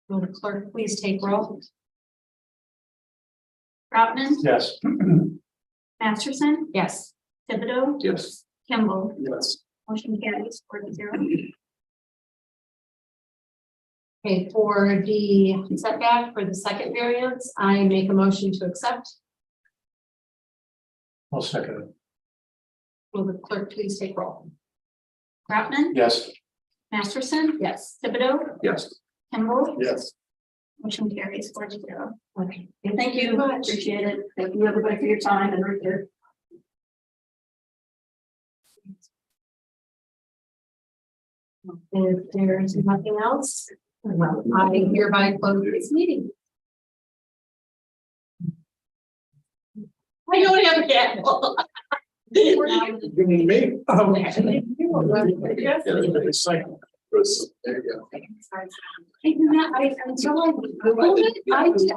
Will the clerk please take roll? Troutman, Yes. Masterson, Yes. Thibodeau, Yes. Kimball, Yes. motion carries 4-0. Okay, for the setback for the second variance, I make a motion to accept. I'll second it. Will the clerk please take roll? Troutman, Yes. Masterson, Yes. Thibodeau, Yes. Kimball, Yes. motion carries 4-0. Okay. Thank you, very much. appreciate it. Thank you, everybody, for your time and Richard. If there's nothing else, well, I hereby close this meeting. I don't have a gavel. You mean me? Okay. There you go. Until I Googled it,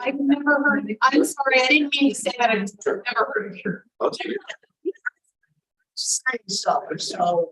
I've never heard, I'm sorry, I didn't mean to say that, I've never heard of your. I'll take it. Stuff, so.